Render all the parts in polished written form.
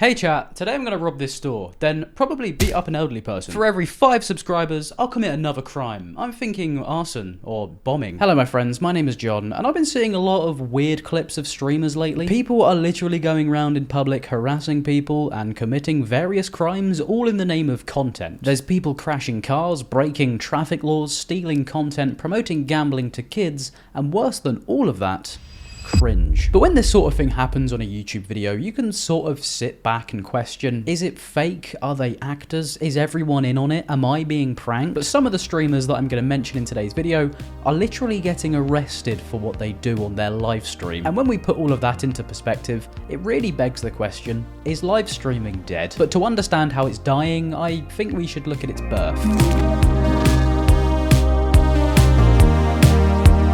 Hey chat, today I'm going to rob this store, then probably beat up an elderly person. For every 5 subscribers, I'll commit another crime. I'm thinking arson or bombing. Hello my friends, my name is John, and I've been seeing a lot of weird clips of streamers lately. People are literally going around in public harassing people and committing various crimes all in the name of content. There's people crashing cars, breaking traffic laws, stealing content, promoting gambling to kids, and worse than all of that, cringe. But when this sort of thing happens on a YouTube video, you can sort of sit back and question, is it fake? Are they actors? Is everyone in on it? Am I being pranked? But some of the streamers that I'm going to mention in today's video are literally getting arrested for what they do on their live stream. And when we put all of that into perspective, it really begs the question, is live streaming dead? But to understand how it's dying, I think we should look at its birth.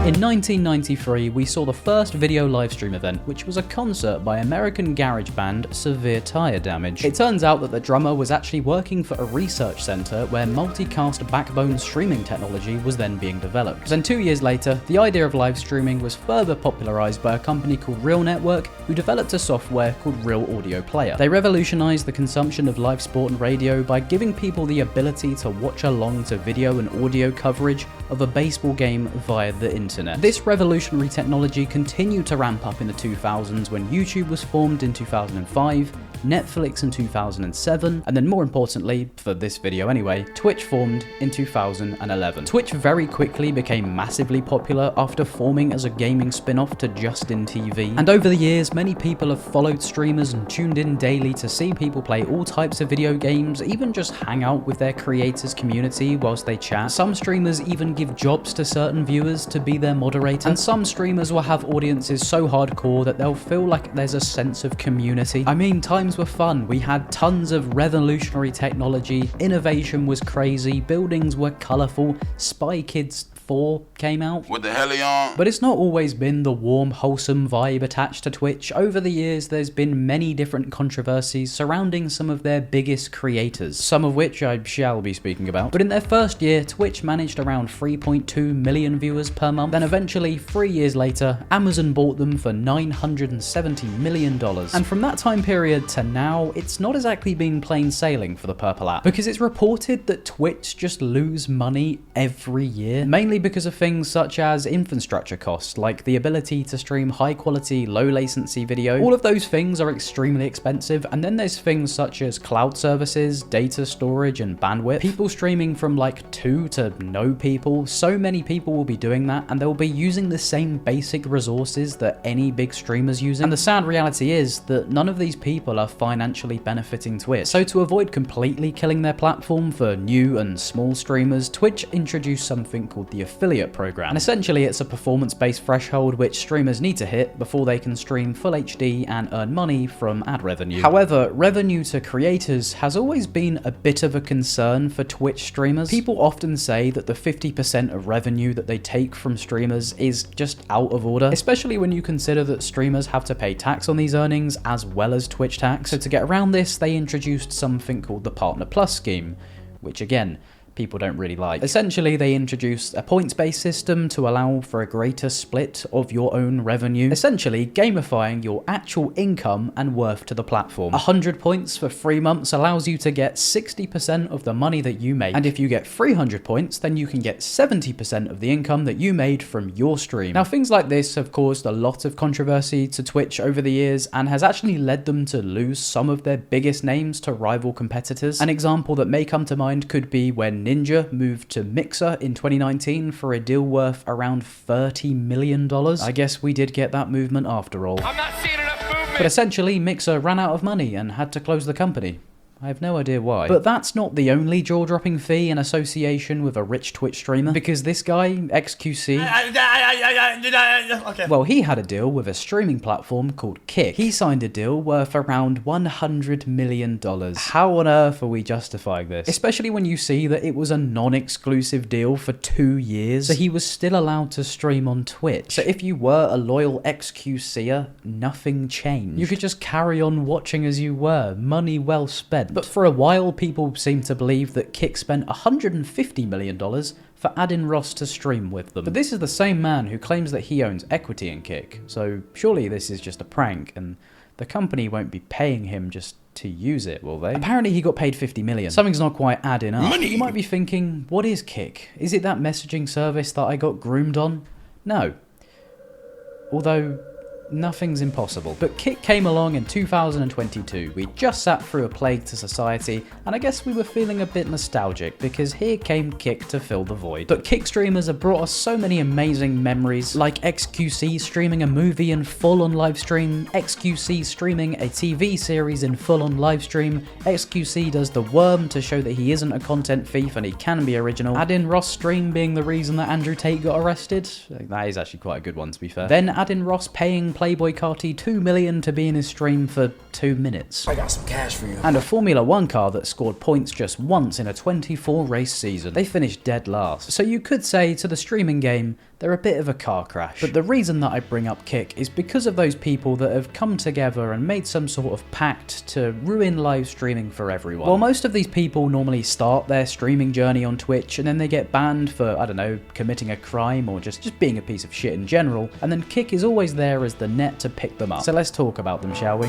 In 1993, we saw the first video livestream event, which was a concert by American garage band Severe Tire Damage. It turns out that the drummer was actually working for a research center where multicast backbone streaming technology was then being developed. Then 2 years later, the idea of live streaming was further popularized by a company called Real Network, who developed a software called Real Audio Player. They revolutionized the consumption of live sport and radio by giving people the ability to watch along to video and audio coverage of a baseball game via the internet. This revolutionary technology continued to ramp up in the 2000s when YouTube was formed in 2005, Netflix in 2007, and then more importantly, for this video anyway, Twitch formed in 2011. Twitch very quickly became massively popular after forming as a gaming spin-off to Justin TV, and over the years many people have followed streamers and tuned in daily to see people play all types of video games, even just hang out with their creators community whilst they chat. Some streamers even give jobs to certain viewers to be their moderator, and some streamers will have audiences so hardcore that they'll feel like there's a sense of community. I mean, times were fun. We had tons of revolutionary technology, innovation was crazy, buildings were colourful, Spy Kids 4 came out. What the hell are you on? But it's not always been the warm, wholesome vibe attached to Twitch. Over the years, there's been many different controversies surrounding some of their biggest creators, some of which I shall be speaking about. But in their first year, Twitch managed around 3.2 million viewers per month. Then eventually, 3 years later, Amazon bought them for $970 million. And from that time period to now, it's not exactly been plain sailing for the Purple app, because it's reported that Twitch just lose money every year, mainly because of things such as infrastructure costs, like the ability to stream high quality, low latency video. All of those things are extremely expensive, and then there's things such as cloud services, data storage, and bandwidth. People streaming from like 2 to no people, so many people will be doing that, and they'll be using the same basic resources that any big streamer's using. And the sad reality is that none of these people are financially benefiting Twitch. So to avoid completely killing their platform for new and small streamers, Twitch introduced something called the affiliate program. And essentially it's a performance-based threshold which streamers need to hit before they can stream full HD and earn money from ad revenue. However, revenue to creators has always been a bit of a concern for Twitch streamers. People often say that the 50% of revenue that they take from streamers is just out of order, especially when you consider that streamers have to pay tax on these earnings as well as Twitch tax. So to get around this, they introduced something called the Partner Plus scheme, which again, people don't really like. Essentially, they introduced a points-based system to allow for a greater split of your own revenue, essentially gamifying your actual income and worth to the platform. 100 points for 3 months allows you to get 60% of the money that you make, and if you get 300 points, then you can get 70% of the income that you made from your stream. Now, things like this have caused a lot of controversy to Twitch over the years and has actually led them to lose some of their biggest names to rival competitors. An example that may come to mind could be when Ninja moved to Mixer in 2019 for a deal worth around $30 million. I guess we did get that movement after all. I'm not seeing enough movement. But essentially, Mixer ran out of money and had to close the company. I have no idea why. But that's not the only jaw-dropping fee in association with a rich Twitch streamer, because this guy, XQC, Okay. well, he had a deal with a streaming platform called Kick. He signed a deal worth around $100 million. How on earth are we justifying this? Especially when you see that it was a non-exclusive deal for 2 years, so he was still allowed to stream on Twitch. So if you were a loyal XQCer, nothing changed. You could just carry on watching as you were, money well spent. But for a while, people seemed to believe that Kick spent $150 million for Adin to stream with them. But this is the same man who claims that he owns equity in Kick, so surely this is just a prank, and the company won't be paying him just to use it, will they? Apparently he got paid 50 million. Something's not quite adding up. Money. You might be thinking, what is Kick? Is it that messaging service that I got groomed on? No. Although, nothing's impossible. But Kick came along in 2022. We just sat through a plague to society, and I guess we were feeling a bit nostalgic because here came Kick to fill the void. But Kick streamers have brought us so many amazing memories, like XQC streaming a movie in full on livestream, XQC streaming a TV series in full on livestream, XQC does the worm to show that he isn't a content thief and he can be original, Adin Ross stream being the reason that Andrew Tate got arrested. That is actually quite a good one, to be fair. Then Adin Ross paying Playboy Carti $2 million to be in his stream for 2 minutes. I got some cash for you. And a Formula 1 car that scored points just once in a 24 race season. They finished dead last. So you could say to the streaming game, they're a bit of a car crash. But the reason that I bring up Kick is because of those people that have come together and made some sort of pact to ruin live streaming for everyone. Well, most of these people normally start their streaming journey on Twitch and then they get banned for, I don't know, committing a crime or just being a piece of shit in general. And then Kick is always there as the net to pick them up. So let's talk about them, shall we?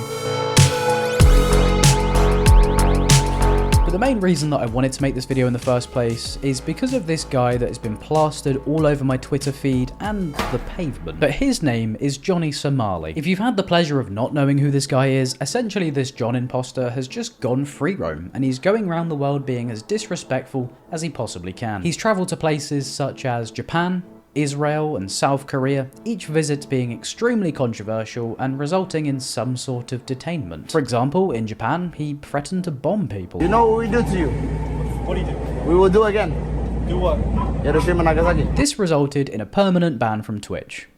The main reason that I wanted to make this video in the first place is because of this guy that has been plastered all over my Twitter feed and the pavement. But his name is Johnny Somali. If you've had the pleasure of not knowing who this guy is, essentially this John imposter has just gone free roam and he's going around the world being as disrespectful as he possibly can. He's travelled to places such as Japan, Israel and South Korea, each visit being extremely controversial and resulting in some sort of detainment. For example, in Japan, he threatened to bomb people. You know what we do to you? What do you do? We will do again. Do what? Hiroshima, Nagasaki. This resulted in a permanent ban from Twitch.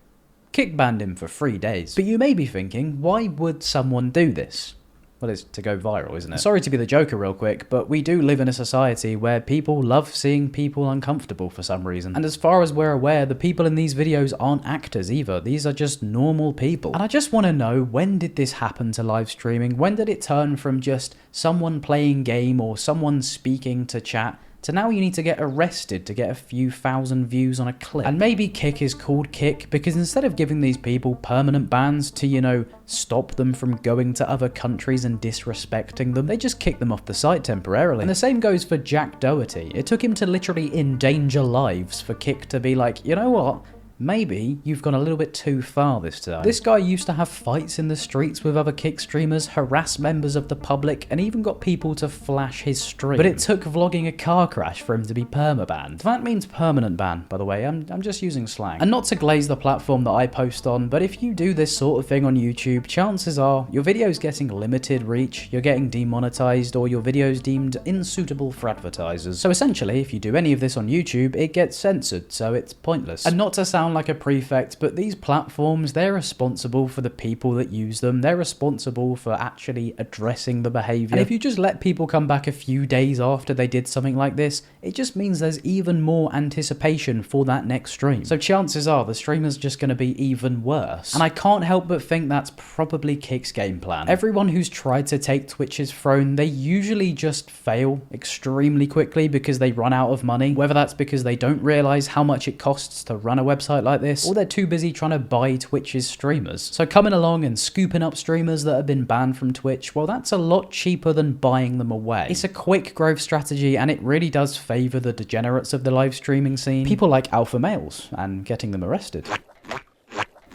Kick banned him for 3 days. But you may be thinking, why would someone do this? Well, it's to go viral, isn't it? Sorry to be the joker real quick, but we do live in a society where people love seeing people uncomfortable for some reason. And as far as we're aware, the people in these videos aren't actors either. These are just normal people. And I just want to know, when did this happen to live streaming? When did it turn from just someone playing game or someone speaking to chat to now you need to get arrested to get a few thousand views on a clip? And maybe Kick is called Kick because instead of giving these people permanent bans to, you know, stop them from going to other countries and disrespecting them, they just kick them off the site temporarily. And the same goes for Jack Doherty. It took him to literally endanger lives for Kick to be like, you know what? Maybe you've gone a little bit too far this time. This guy used to have fights in the streets with other Kick streamers, harass members of the public, and even got people to flash his stream. But it took vlogging a car crash for him to be permabanned. That means permanent ban, by the way. I'm just using slang. And not to glaze the platform that I post on, but if you do this sort of thing on YouTube, chances are your video's getting limited reach, you're getting demonetized, or your video's deemed unsuitable for advertisers. So essentially, if you do any of this on YouTube, it gets censored, so it's pointless. And not to sound like a prefect, but these platforms, they're responsible for the people that use them. They're responsible for actually addressing the behavior. And if you just let people come back a few days after they did something like this, it just means there's even more anticipation for that next stream. So chances are the streamer's just going to be even worse. And I can't help but think that's probably Kick's game plan. Everyone who's tried to take Twitch's throne, they usually just fail extremely quickly because they run out of money. Whether that's because they don't realize how much it costs to run a website like this, or they're too busy trying to buy Twitch's streamers. So coming along and scooping up streamers that have been banned from Twitch, well, that's a lot cheaper than buying them away. It's a quick growth strategy and it really does favor the degenerates of the live streaming scene, people like alpha males, and getting them arrested.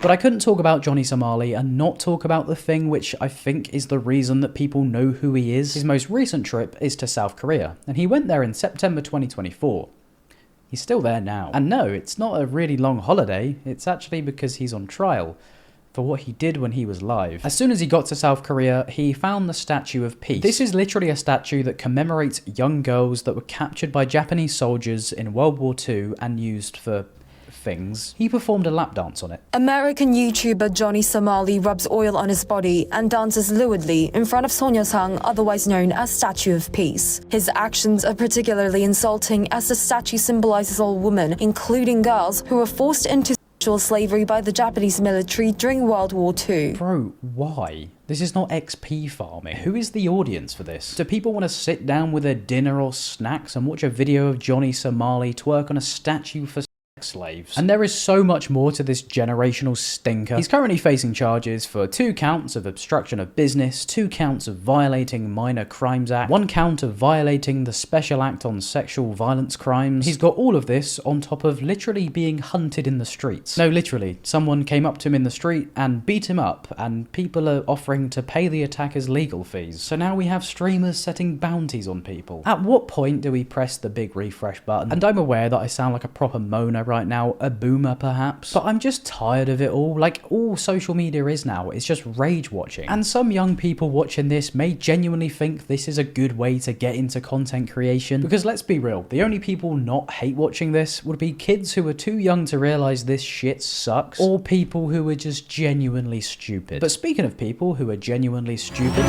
But I couldn't talk about Johnny Somali and not talk about the thing which I think is the reason that people know who he is. His most recent trip is to South Korea, and he went there in September 2024. He's still there now. And no, it's not a really long holiday, it's actually because he's on trial for what he did when he was live. As soon as he got to South Korea, he found the Statue of Peace. This is literally a statue that commemorates young girls that were captured by Japanese soldiers in World War II and used for things. He performed a lap dance on it. American YouTuber Johnny Somali rubs oil on his body and dances lewdly in front of Sonia Sang, otherwise known as Statue of Peace. His actions are particularly insulting as the statue symbolizes all women, including girls, who were forced into sexual slavery by the Japanese military during World War II. Bro, why? This is not XP farming. Who is the audience for this? Do people want to sit down with their dinner or snacks and watch a video of Johnny Somali twerk on a statue for sex slaves. And there is so much more to this generational stinker. He's currently facing charges for 2 counts of obstruction of business, 2 counts of violating Minor Crimes Act, 1 count of violating the Special Act on Sexual Violence Crimes. He's got all of this on top of literally being hunted in the streets. No, literally, someone came up to him in the street and beat him up, and people are offering to pay the attacker's legal fees. So now we have streamers setting bounties on people. At what point do we press the big refresh button? And I'm aware that I sound like a proper moaner right now, a boomer perhaps, but I'm just tired of it all. Like, all social media is now, it's just rage watching. And some young people watching this may genuinely think this is a good way to get into content creation, because let's be real, the only people not hate watching this would be kids who are too young to realize this shit sucks, or people who are just genuinely stupid. But speaking of people who are genuinely stupid,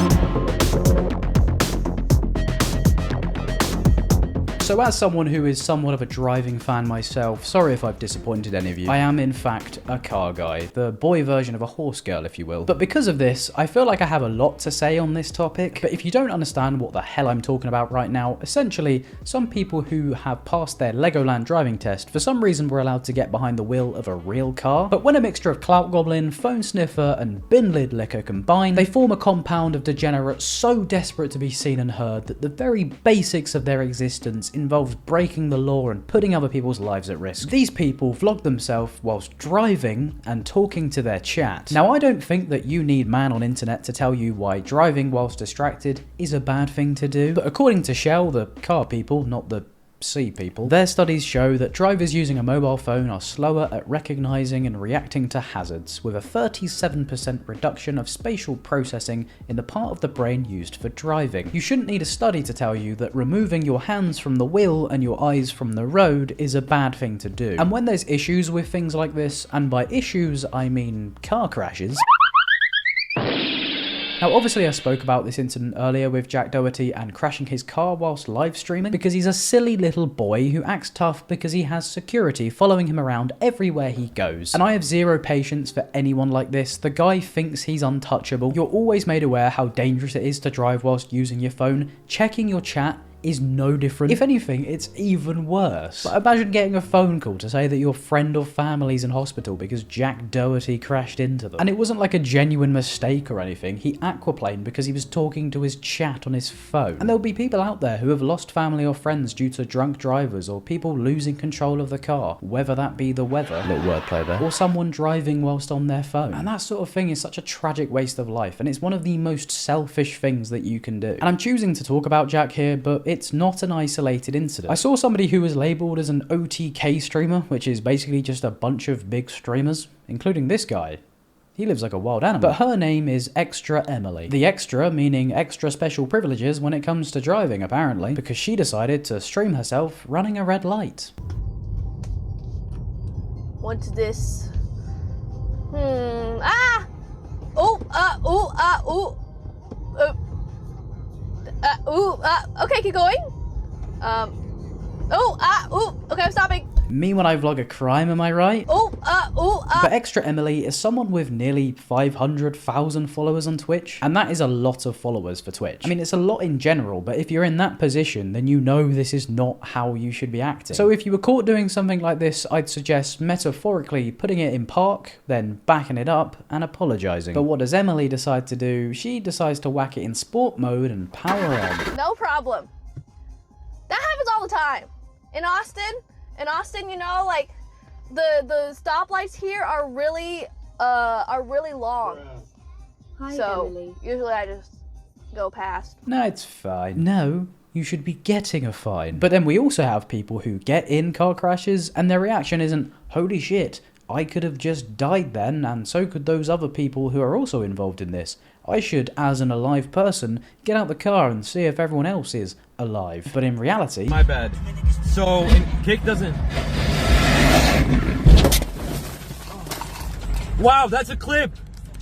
so as someone who is somewhat of a driving fan myself, sorry if I've disappointed any of you, I am in fact a car guy, the boy version of a horse girl if you will. But because of this, I feel like I have a lot to say on this topic, but if you don't understand what the hell I'm talking about right now, essentially, some people who have passed their Legoland driving test for some reason were allowed to get behind the wheel of a real car, but when a mixture of clout goblin, phone sniffer and bin lid liquor combine, they form a compound of degenerates so desperate to be seen and heard that the very basics of their existence involves breaking the law and putting other people's lives at risk. These people vlog themselves whilst driving and talking to their chat. Now, I don't think that you need man on internet to tell you why driving whilst distracted is a bad thing to do, but according to Shell, the car people, not the sea people, their studies show that drivers using a mobile phone are slower at recognizing and reacting to hazards, with a 37% reduction of spatial processing in the part of the brain used for driving. You shouldn't need a study to tell you that removing your hands from the wheel and your eyes from the road is a bad thing to do. And when there's issues with things like this, and by issues I mean car crashes, now obviously I spoke about this incident earlier with Jack Doherty and crashing his car whilst live streaming because he's a silly little boy who acts tough because he has security following him around everywhere he goes. And I have zero patience for anyone like this. The guy thinks he's untouchable. You're always made aware how dangerous it is to drive whilst using your phone. Checking your chat is no different. If anything, it's even worse. But imagine getting a phone call to say that your friend or family's in hospital because Jack Doherty crashed into them. And it wasn't like a genuine mistake or anything. He aquaplaned because he was talking to his chat on his phone. And there'll be people out there who have lost family or friends due to drunk drivers or people losing control of the car, whether that be the weather, little wordplay there, or someone driving whilst on their phone. And that sort of thing is such a tragic waste of life, and it's one of the most selfish things that you can do. And I'm choosing to talk about Jack here, but it's not an isolated incident. I saw somebody who was labelled as an OTK streamer, which is basically just a bunch of big streamers, including this guy. He lives like a wild animal. But her name is Extra Emily. The extra meaning extra special privileges when it comes to driving, apparently, because she decided to stream herself running a red light. What's this? Okay, keep going. Okay, I'm stopping. Me when I vlog a crime, am I right? But Extra Emily is someone with nearly 500,000 followers on Twitch, and that is a lot of followers for Twitch. I mean, it's a lot in general, but if you're in that position, then you know this is not how you should be acting. So if you were caught doing something like this, I'd suggest metaphorically putting it in park, then backing it up and apologizing. But what does Emily decide to do? She decides to whack it in sport mode and power on. No problem. That happens all the time. In Austin, you know, like the stoplights here are really long. Hi, so Emily. usually I just go past. No, it's fine. No, you should be getting a fine. But then we also have people who get in car crashes and their reaction isn't, holy shit, I could have just died then, and so could those other people who are also involved in this. I should, as an alive person, get out the car and see if everyone else is alive. But in reality... My bad. So, kick doesn't... Wow, that's a clip!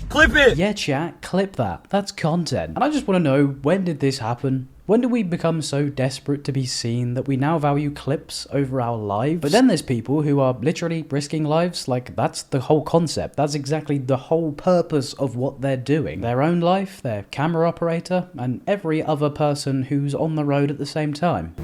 Clip it! Yeah, chat, clip that. That's content. And I just want to know, when did this happen? When did we become so desperate to be seen that we now value clips over our lives? But then there's people who are literally risking lives. Like, that's the whole concept. That's exactly the whole purpose of what they're doing. Their own life, their camera operator, and every other person who's on the road at the same time.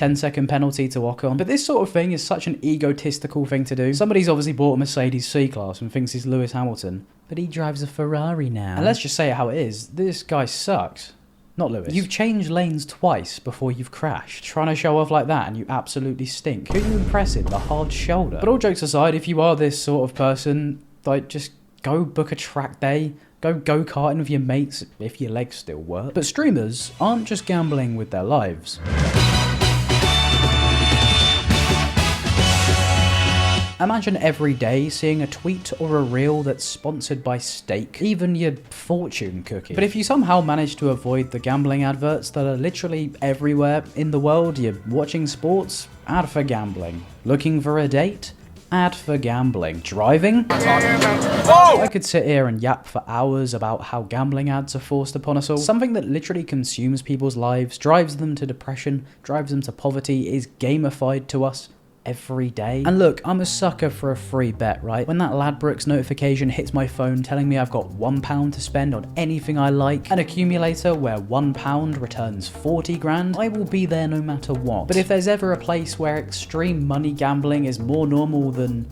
10-second penalty to Ocon. But this sort of thing is such an egotistical thing to do. Somebody's obviously bought a Mercedes C-Class and thinks he's Lewis Hamilton, but he drives a Ferrari now. And let's just say it how it is, this guy sucks. Not Lewis. You've changed lanes twice before you've crashed. Trying to show off like that and you absolutely stink. Who are you impressing? The hard shoulder. But all jokes aside, if you are this sort of person, like, just go book a track day. Go go-karting with your mates if your legs still work. But streamers aren't just gambling with their lives. Imagine every day seeing a tweet or a reel that's sponsored by steak, even your fortune cookie. But if you somehow manage to avoid the gambling adverts that are literally everywhere in the world, you're watching sports, ad for gambling. Looking for a date? Ad for gambling. Driving? I could sit here and yap for hours about how gambling ads are forced upon us all. Something that literally consumes people's lives, drives them to depression, drives them to poverty, is gamified to us every day. And look, I'm a sucker for a free bet, right? When that Ladbrokes notification hits my phone telling me I've got £1 to spend on anything I like, an accumulator where £1 returns 40 grand, I will be there no matter what. But if there's ever a place where extreme money gambling is more normal than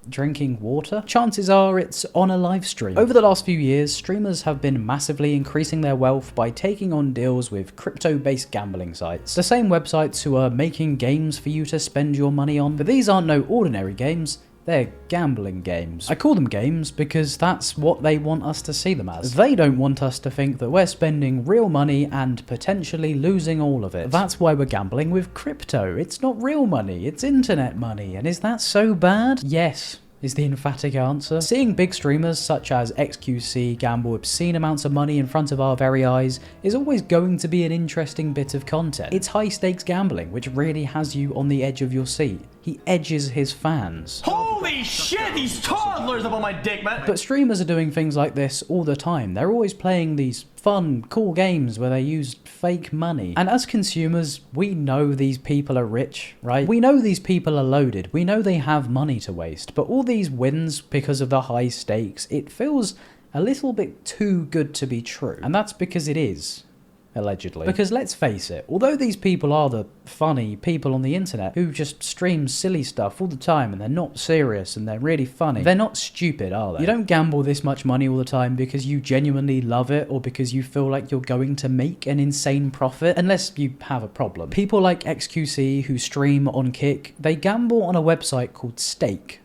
drinking water, chances are it's on a live stream. Over the last few years, streamers have been massively increasing their wealth by taking on deals with crypto-based gambling sites. The same websites who are making games for you to spend your money on. But these aren't no ordinary games. They're gambling games. I call them games because that's what they want us to see them as. They don't want us to think that we're spending real money and potentially losing all of it. That's why we're gambling with crypto. It's not real money, it's internet money. And is that so bad? Yes, is the emphatic answer. Seeing big streamers such as XQC gamble obscene amounts of money in front of our very eyes is always going to be an interesting bit of content. It's high stakes gambling, which really has you on the edge of your seat. He edges his fans. Holy shit, these toddlers up on my dick, man. But streamers are doing things like this all the time. They're always playing these fun, cool games where they use fake money. And as consumers, we know these people are rich, right? We know these people are loaded. We know they have money to waste. But all these wins because of the high stakes, it feels a little bit too good to be true. And that's because it is. Allegedly. Because let's face it, although these people are the funny people on the internet who just stream silly stuff all the time and they're not serious and they're really funny, they're not stupid, are they? You don't gamble this much money all the time because you genuinely love it or because you feel like you're going to make an insane profit, unless you have a problem. People like XQC who stream on Kick, they gamble on a website called Stake.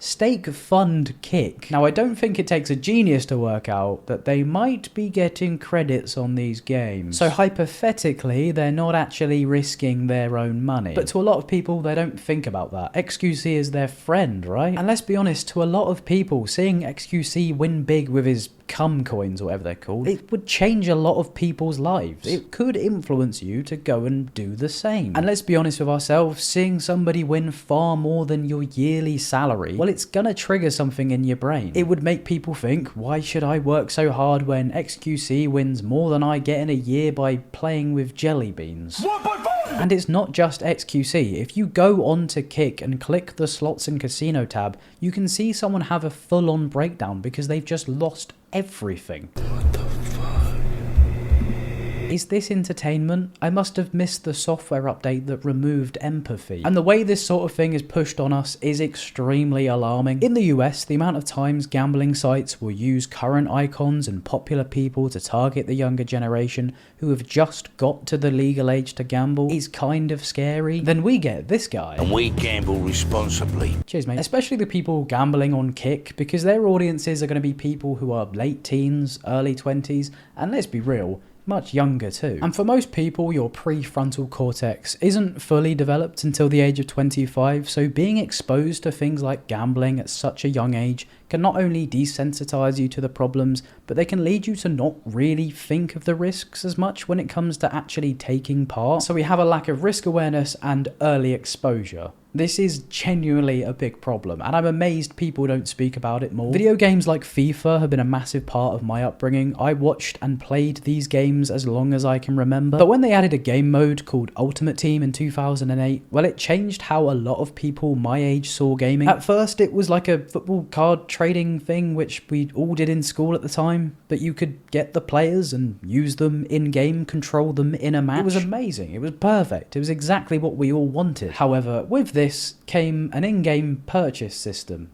Stake Fund Kick. Now, I don't think it takes a genius to work out that they might be getting credits on these games. So hypothetically, they're not actually risking their own money. But to a lot of people, they don't think about that. XQC is their friend, right? And let's be honest, to a lot of people, seeing XQC win big with his cum coins or whatever they're called, it would change a lot of people's lives. It could influence you to go and do the same. And let's be honest with ourselves, seeing somebody win far more than your yearly salary, well, it's gonna trigger something in your brain. It would make people think, why should I work so hard when XQC wins more than I get in a year by playing with jelly beans? And it's not just XQC. If you go on to Kick and click the slots and casino tab, you can see someone have a full-on breakdown because they've just lost everything. What the fuck? Is this entertainment? I must have missed the software update that removed empathy. And the way this sort of thing is pushed on us is extremely alarming. In the US, the amount of times gambling sites will use current icons and popular people to target the younger generation who have just got to the legal age to gamble is kind of scary. Then we get this guy. And we gamble responsibly. Cheers, mate. Especially the people gambling on Kick, because their audiences are going to be people who are late teens, early 20s, and let's be real, much younger too. And for most people, your prefrontal cortex isn't fully developed until the age of 25, so being exposed to things like gambling at such a young age can not only desensitize you to the problems, but they can lead you to not really think of the risks as much when it comes to actually taking part. So we have a lack of risk awareness and early exposure. This is genuinely a big problem, and I'm amazed people don't speak about it more. Video games like FIFA have been a massive part of my upbringing. I watched and played these games as long as I can remember. But when they added a game mode called Ultimate Team in 2008, well, it changed how a lot of people my age saw gaming. At first, it was like a football card trading thing, which we all did in school at the time, but you could get the players and use them in-game, control them in a match. It was amazing. It was perfect. It was exactly what we all wanted. However, with this came an in-game purchase system.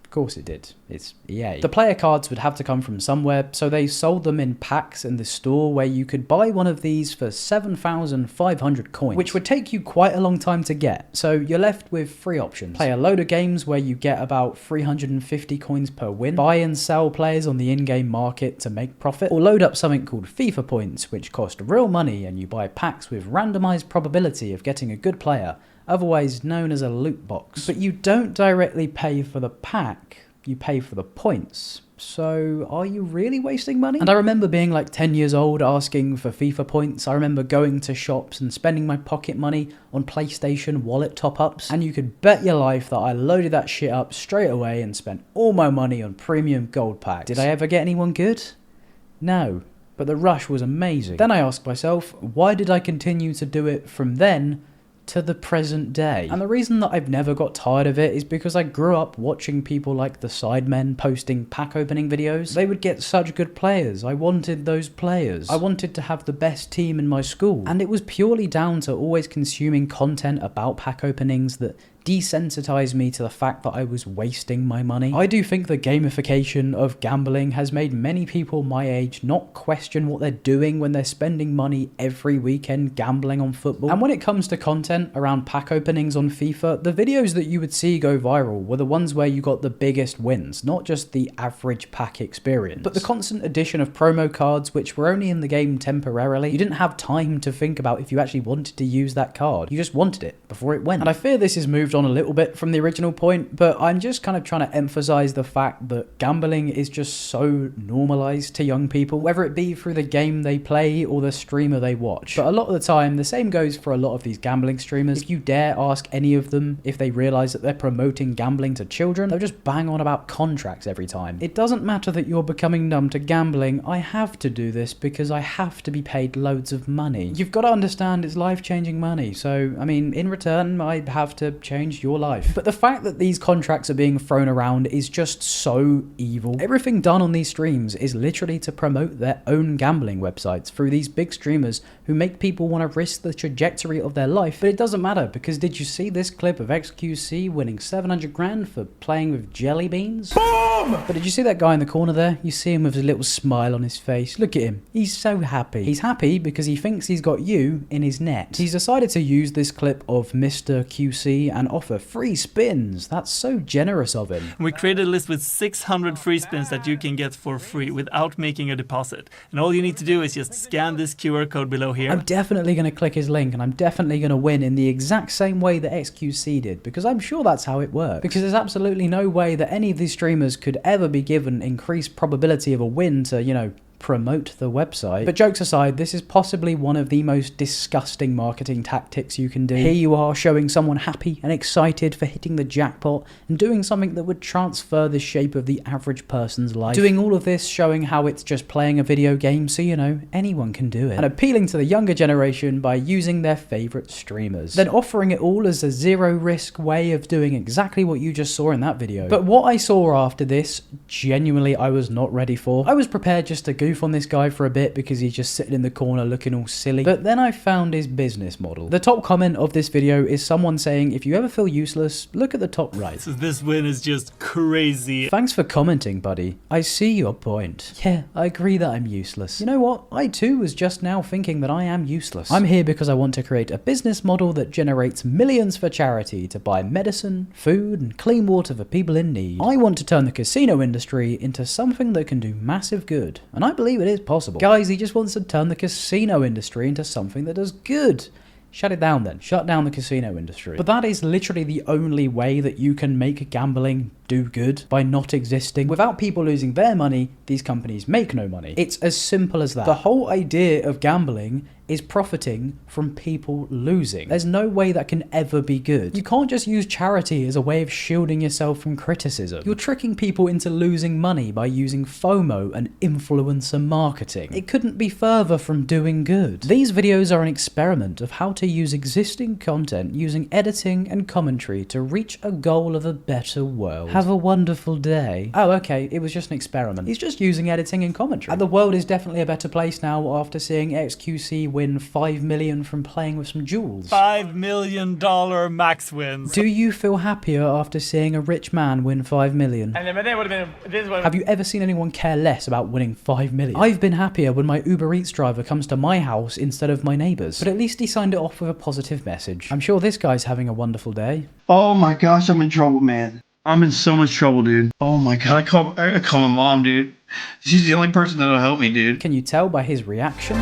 Of course it did. It's EA. The player cards would have to come from somewhere, so they sold them in packs in the store where you could buy one of these for 7,500 coins, which would take you quite a long time to get. So you're left with three options. Play a load of games where you get about 350 coins per win, buy and sell players on the in-game market to make profit, or load up something called FIFA points, which cost real money and you buy packs with randomized probability of getting a good player, otherwise known as a loot box. But you don't directly pay for the pack, you pay for the points. So are you really wasting money? And I remember being like 10 years old asking for FIFA points. I remember going to shops and spending my pocket money on PlayStation wallet top-ups, and you could bet your life that I loaded that shit up straight away and spent all my money on premium gold packs. Did I ever get anyone good? No, but the rush was amazing. Then I asked myself, why did I continue to do it from then to the present day? And the reason that I've never got tired of it is because I grew up watching people like the Sidemen posting pack opening videos. They would get such good players. I wanted those players. I wanted to have the best team in my school. And it was purely down to always consuming content about pack openings that desensitized me to the fact that I was wasting my money. I do think the gamification of gambling has made many people my age not question what they're doing when they're spending money every weekend gambling on football. And when it comes to content around pack openings on FIFA, the videos that you would see go viral were the ones where you got the biggest wins, not just the average pack experience. But the constant addition of promo cards, which were only in the game temporarily, you didn't have time to think about if you actually wanted to use that card. You just wanted it before it went. And I fear this has moved on a little bit from the original point, but I'm just kind of trying to emphasize the fact that gambling is just so normalized to young people, whether it be through the game they play or the streamer they watch. But a lot of the time, the same goes for a lot of these gambling streamers. If you dare ask any of them if they realize that they're promoting gambling to children, they'll just bang on about contracts every time. It doesn't matter that you're becoming numb to gambling. I have to do this because I have to be paid loads of money. You've got to understand it's life-changing money, so I mean, in return, I have to change your life. But the fact that these contracts are being thrown around is just so evil. Everything done on these streams is literally to promote their own gambling websites through these big streamers who make people want to risk the trajectory of their life. But it doesn't matter, because did you see this clip of XQC winning 700 grand for playing with jelly beans? Boom! But did you see that guy in the corner there? You see him with a little smile on his face. Look at him. He's so happy. He's happy because he thinks he's got you in his net. He's decided to use this clip of Mr. QC and offer free spins. That's so generous of him. We created a list with 600 free spins that you can get for free without making a deposit. And all you need to do is just scan this QR code below here. I'm definitely going to click his link, and I'm definitely going to win in the exact same way that XQC did, because I'm sure that's how it works. Because there's absolutely no way that any of these streamers could ever be given increased probability of a win to, you know, promote the website. But jokes aside, this is possibly one of the most disgusting marketing tactics you can do. Here you are showing someone happy and excited for hitting the jackpot and doing something that would transfer the shape of the average person's life. Doing all of this showing how it's just playing a video game, so you know, anyone can do it. And appealing to the younger generation by using their favorite streamers. Then offering it all as a zero risk way of doing exactly what you just saw in that video. But what I saw after this, genuinely I was not ready for. I was prepared just to goof on this guy for a bit because he's just sitting in the corner looking all silly. But then I found his business model. The top comment of this video is someone saying, if you ever feel useless, look at the top right. So this win is just crazy. Thanks for commenting, buddy. I see your point. Yeah, I agree that I'm useless. You know what? I too was just now thinking that I am useless. I'm here because I want to create a business model that generates millions for charity to buy medicine, food, and clean water for people in need. I want to turn the casino industry into something that can do massive good. And I believe it is possible. Guys, he just wants to turn the casino industry into something that does good. Shut it down then. Shut down the casino industry. But that is literally the only way that you can make gambling do good by not existing. Without people losing their money, these companies make no money. It's as simple as that. The whole idea of gambling is profiting from people losing. There's no way that can ever be good. You can't just use charity as a way of shielding yourself from criticism. You're tricking people into losing money by using FOMO and influencer marketing. It couldn't be further from doing good. These videos are an experiment of how to use existing content using editing and commentary to reach a goal of a better world. Have a wonderful day. Oh, okay, it was just an experiment. He's just using editing and commentary. And the world is definitely a better place now after seeing XQC win 5 million from playing with some jewels. $5 million max wins. Do you feel happier after seeing a rich man win 5 million? And then would have been this one. Have you ever seen anyone care less about winning 5 million? I've been happier when my Uber Eats driver comes to my house instead of my neighbour's. But at least he signed it off with a positive message. I'm sure this guy's having a wonderful day. Oh my gosh, I'm in trouble, man. I'm in so much trouble, dude. Oh my god, I call my mom, dude. She's the only person that'll help me, dude. Can you tell by his reaction?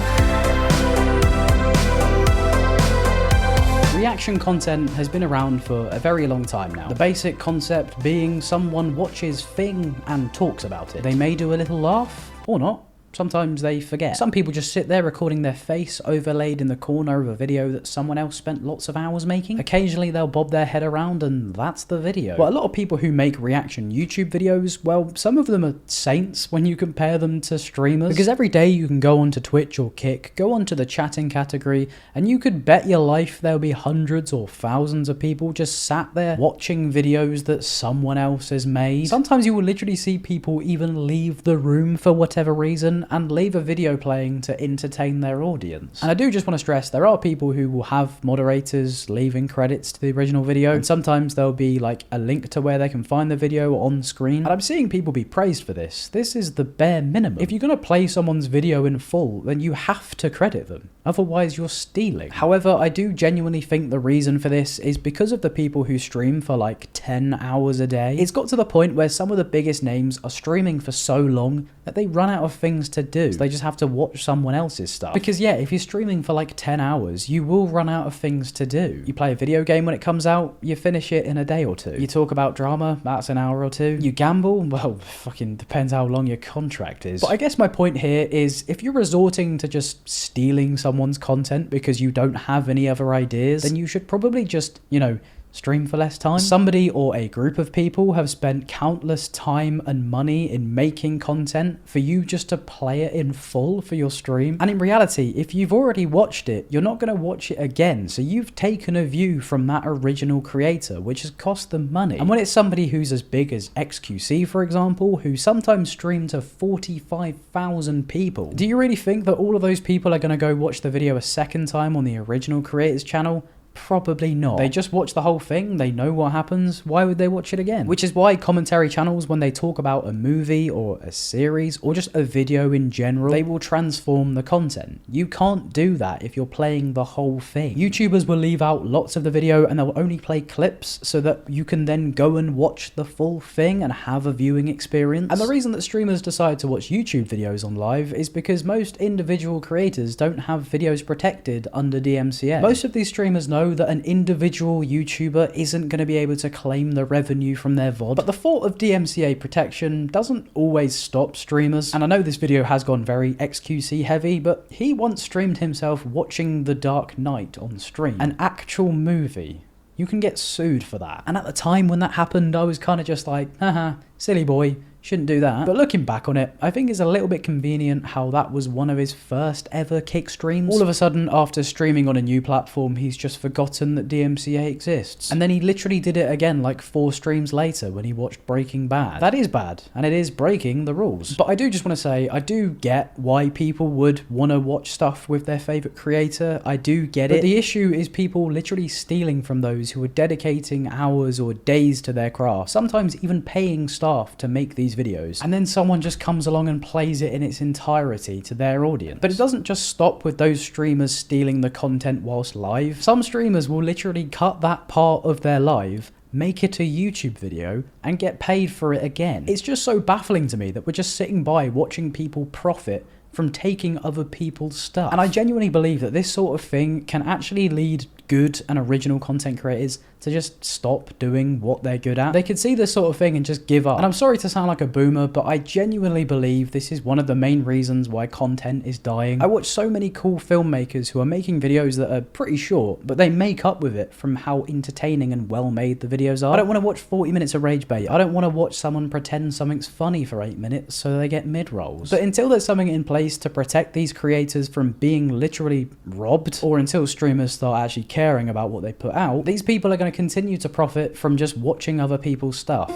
Reaction content has been around for a very long time now. The basic concept being someone watches thing and talks about it. They may do a little laugh, or not. Sometimes they forget. Some people just sit there recording their face overlaid in the corner of a video that someone else spent lots of hours making. Occasionally they'll bob their head around and that's the video. But a lot of people who make reaction YouTube videos, well, some of them are saints when you compare them to streamers. Because every day you can go onto Twitch or Kick, go onto the chatting category, and you could bet your life there'll be hundreds or thousands of people just sat there watching videos that someone else has made. Sometimes you will literally see people even leave the room for whatever reason and leave a video playing to entertain their audience. And I do just want to stress, there are people who will have moderators leaving credits to the original video, and sometimes there'll be like a link to where they can find the video on screen. And I'm seeing people be praised for this. This is the bare minimum. If you're going to play someone's video in full, then you have to credit them. Otherwise you're stealing. However, I do genuinely think the reason for this is because of the people who stream for like 10 hours a day. It's got to the point where some of the biggest names are streaming for so long that they run out of things to do. So they just have to watch someone else's stuff. Because yeah, if you're streaming for like 10 hours, you will run out of things to do. You play a video game when it comes out, you finish it in a day or two. You talk about drama, that's an hour or two. You gamble, well, fucking depends how long your contract is. But I guess my point here is if you're resorting to just stealing someone's content because you don't have any other ideas, then you should probably just, you know, stream for less time. Somebody or a group of people have spent countless time and money in making content for you just to play it in full for your stream. And in reality, if you've already watched it, you're not going to watch it again. So you've taken a view from that original creator, which has cost them money. And when it's somebody who's as big as XQC, for example, who sometimes stream to 45,000 people, do you really think that all of those people are going to go watch the video a second time on the original creator's channel? Probably not. They just watch the whole thing, they know what happens, why would they watch it again? Which is why commentary channels, when they talk about a movie or a series or just a video in general, they will transform the content. You can't do that if you're playing the whole thing. YouTubers will leave out lots of the video and they'll only play clips so that you can then go and watch the full thing and have a viewing experience. And the reason that streamers decide to watch YouTube videos on live is because most individual creators don't have videos protected under DMCA. Most of these streamers know that an individual YouTuber isn't going to be able to claim the revenue from their VOD. But the thought of DMCA protection doesn't always stop streamers. And I know this video has gone very XQC heavy, but he once streamed himself watching The Dark Knight on stream. An actual movie. You can get sued for that. And at the time when that happened, I was kind of just like, haha, silly boy. Shouldn't do that. But looking back on it, I think it's a little bit convenient how that was one of his first ever kick streams. All of a sudden, after streaming on a new platform, he's just forgotten that DMCA exists. And then he literally did it again like 4 streams later when he watched Breaking Bad. That is bad, and it is breaking the rules. But I do just want to say, I do get why people would want to watch stuff with their favorite creator. I do get it. But the issue is people literally stealing from those who are dedicating hours or days to their craft, sometimes even paying staff to make these videos, and then someone just comes along and plays it in its entirety to their audience. But it doesn't just stop with those streamers stealing the content whilst live. Some streamers will literally cut that part of their live, make it a YouTube video, and get paid for it again. It's just so baffling to me that we're just sitting by watching people profit from taking other people's stuff. And I genuinely believe that this sort of thing can actually lead good and original content creators to just stop doing what they're good at. They could see this sort of thing and just give up. And I'm sorry to sound like a boomer, but I genuinely believe this is one of the main reasons why content is dying. I watch so many cool filmmakers who are making videos that are pretty short, but they make up with it from how entertaining and well made the videos are. I don't want to watch 40 minutes of rage bait. I don't want to watch someone pretend something's funny for 8 minutes so they get mid-rolls. But until there's something in place to protect these creators from being literally robbed, or until streamers start actually caring about what they put out, these people are going to continue to profit from just watching other people's stuff.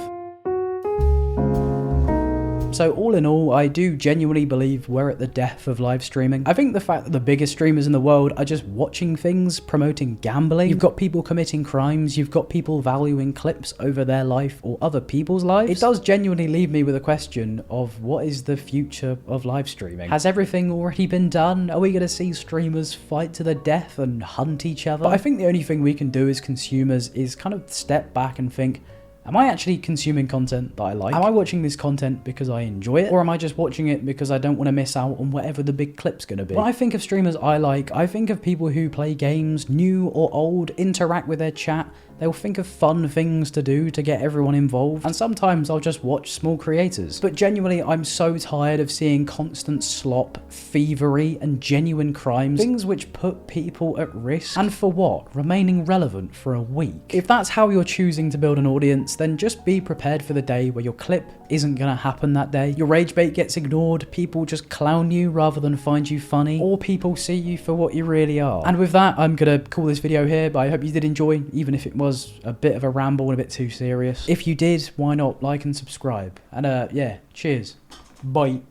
So all in all, I do genuinely believe we're at the death of live streaming. I think the fact that the biggest streamers in the world are just watching things, promoting gambling, you've got people committing crimes, you've got people valuing clips over their life or other people's lives. It does genuinely leave me with a question of what is the future of live streaming? Has everything already been done? Are we going to see streamers fight to the death and hunt each other? But I think the only thing we can do as consumers is kind of step back and think, am I actually consuming content that I like? Am I watching this content because I enjoy it? Or am I just watching it because I don't want to miss out on whatever the big clip's going to be? When I think of streamers I like, I think of people who play games, new or old, interact with their chat. They'll think of fun things to do to get everyone involved. And sometimes I'll just watch small creators. But genuinely, I'm so tired of seeing constant slop, thievery, and genuine crimes. Things which put people at risk. And for what? Remaining relevant for a week. If that's how you're choosing to build an audience, then just be prepared for the day where your clip isn't gonna happen that day. Your rage bait gets ignored, people just clown you rather than find you funny, or people see you for what you really are. And with that, I'm gonna call this video here, but I hope you did enjoy, even if it was a bit of a ramble and a bit too serious. If you did, why not like and subscribe? And yeah, cheers. Bye.